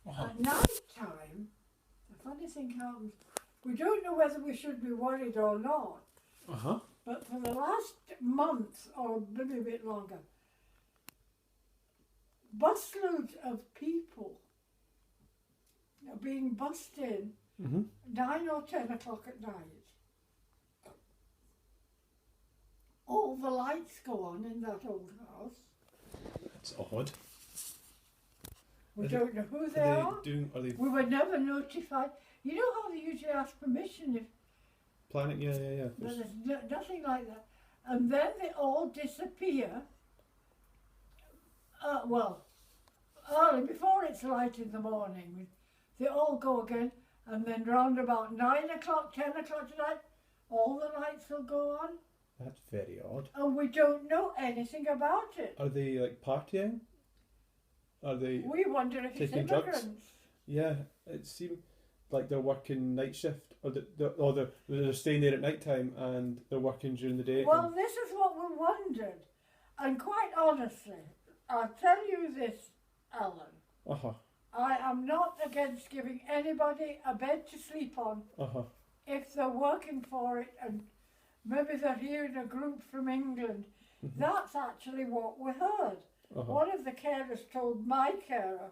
At night time, the funny thing happens, we don't know whether we should be worried or not, but for the last month, or maybe a bit longer, busloads of people are being bussed in 9 or 10 o'clock at night. All the lights go on in that old house. That's odd. We don't know who they are. We were never notified. You know how they usually ask permission if... Planning, yeah. But there's nothing like that. And then they all disappear. Well, early, before it's light in the morning, they all go again. And then round about 9 o'clock, 10 o'clock tonight, all the lights will go on. That's very odd. And we don't know anything about it. Are they like partying? Are they? We wonder if it's immigrants. Drugs? Yeah, it seemed like they're working night shift, or they're staying there at night time and they're working during the day. Well, this is what we wondered, and quite honestly, I'll tell you this, Alan. I am not against giving anybody a bed to sleep on if they're working for it, and maybe they're here in a group from England. That's actually what we heard. One of the carers told my carer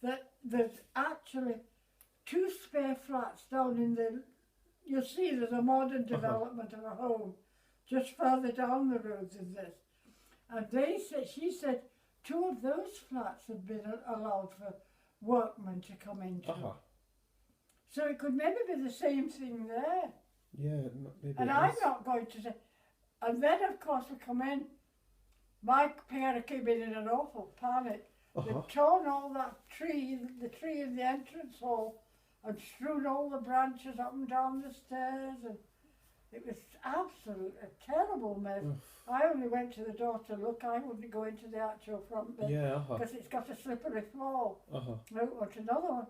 that there's actually 2 spare flats down in the... You'll see there's a modern development of a home just further down the road than this. And she said 2 of those flats had been allowed for workmen to come into. So it could maybe be the same thing there. Yeah, maybe. And I'm not going to say... And then, of course, we come in. My parent came in an awful panic. They'd torn all that tree, the tree in the entrance hall, and strewn all the branches up and down the stairs, and it was absolutely a terrible mess. I only went to the door to look. I wouldn't go into the actual front bit because it's got a slippery floor. I don't want another one.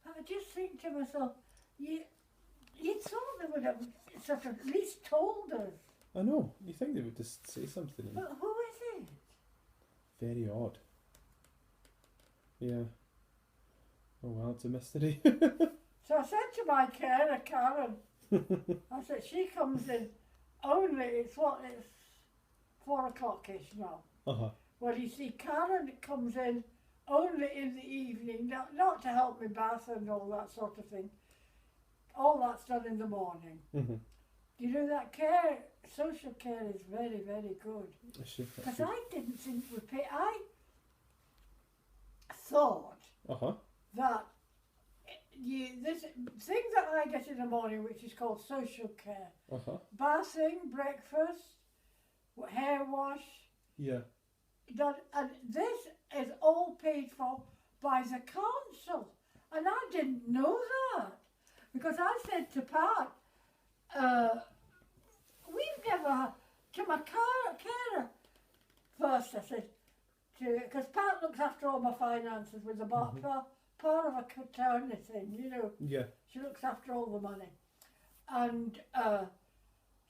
I just think to myself, you thought they would have sort of at least told us. I know. You think they would just say something. But who is it? Very odd. Yeah. Oh well, it's a mystery. So I said to my carer, Karen, I said, she comes in only, it's 4 o'clock-ish now. Well, you see, Karen comes in only in the evening, not to help me bath and all that sort of thing. All that's done in the morning. You know, that social care is very, very good. Because I didn't think we pay. I thought that this thing that I get in the morning, which is called social care, bathing, breakfast, hair wash, and this is all paid for by the council, and I didn't know that because I said to Pat, we've never had, to my carer first, I said, because Pat looks after all my finances with the part of a paternity thing, you know. She looks after all the money. And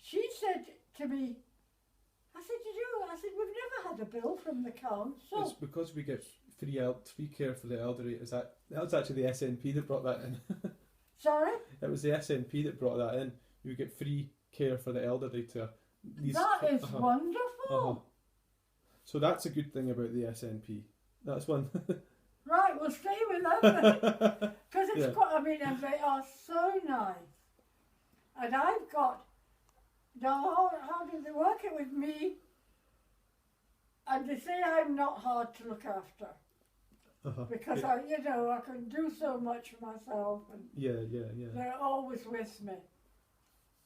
she said to me, I said, we've never had a bill from the council. It's because we get free care for the elderly. That was actually the SNP that brought that in. Sorry? It was the SNP that brought that in. You get free care for the elderly to... That is wonderful. So that's a good thing about the SNP. That's one. Right, we'll stay with them. Because it's quite, I mean, and they are so nice. And I've got, now how do they work it with me? And they say I'm not hard to look after. Because I can do so much for myself. And they're always with me.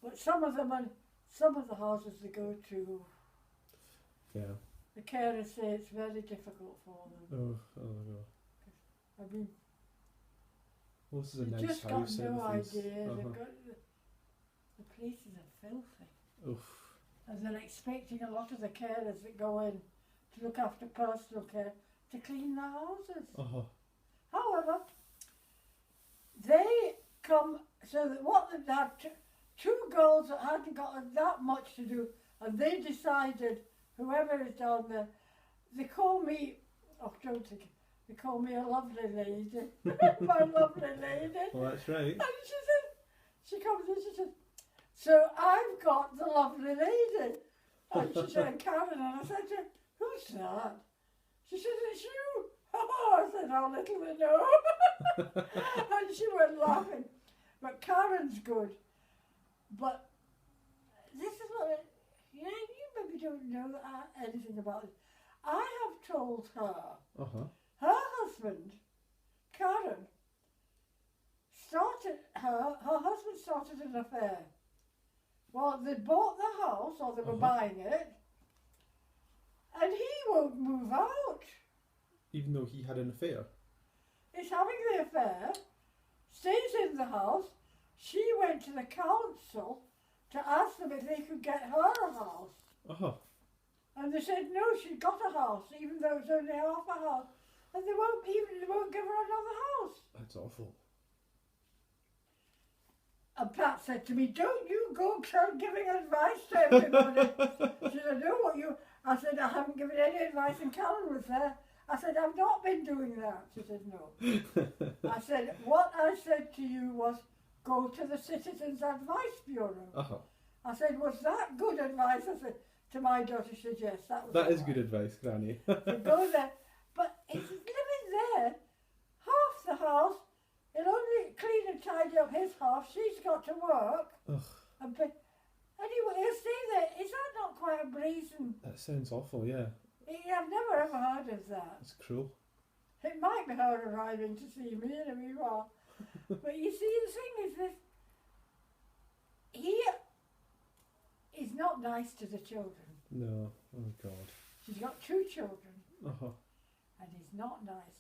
But some of the houses they go to, the carers say it's very difficult for them. Oh no. I mean, well, this is a nice house. Just got no idea. They've got, the places are filthy. And they're expecting a lot of the carers that go in to look after personal care to clean the houses. However, they come, so that what they had, 2 girls that hadn't got that much to do, and they decided, whoever is down there, they call me, They call me a lovely lady. My lovely lady. Well, that's right. And she said, she comes in, she said, so I've got the lovely lady. And she said, Karen, and I said to her, who's that? She said, it's you. Oh, I said, how little they know. And she went laughing. But Karen's good. But this is what, you maybe don't know anything about it. I have told her, her husband, Karen, her husband started an affair. Well, they bought the house, or they were buying it, and he won't move out. Even though he had an affair? He's having the affair, stays in the house. She went to the council to ask them if they could get her a house. And they said no, she got a house, even though it's only half a house. And they won't give her another house. That's awful. And Pat said to me, don't you go giving advice to everybody. She said, no, what you... I said, I haven't given any advice, and Karen was there. I said, I've not been doing that. She said, no. I said, what I said to you was, go to the Citizens Advice Bureau. I said, was that good advice? I said, to my daughter, she said, yes, that was That is good advice, Granny. So go there. But it's living there, half the house, he'll only clean and tidy up his half, she's got to work. And anyway, he'll stay there. Is that not quite a brazen? That sounds awful, yeah. I've never ever heard of that. It's cruel. It might be her arriving to see me in a wee while. But you see, the thing is this, he is not nice to the children. No, oh God. She's got 2 children. Uh-huh. And he's not nice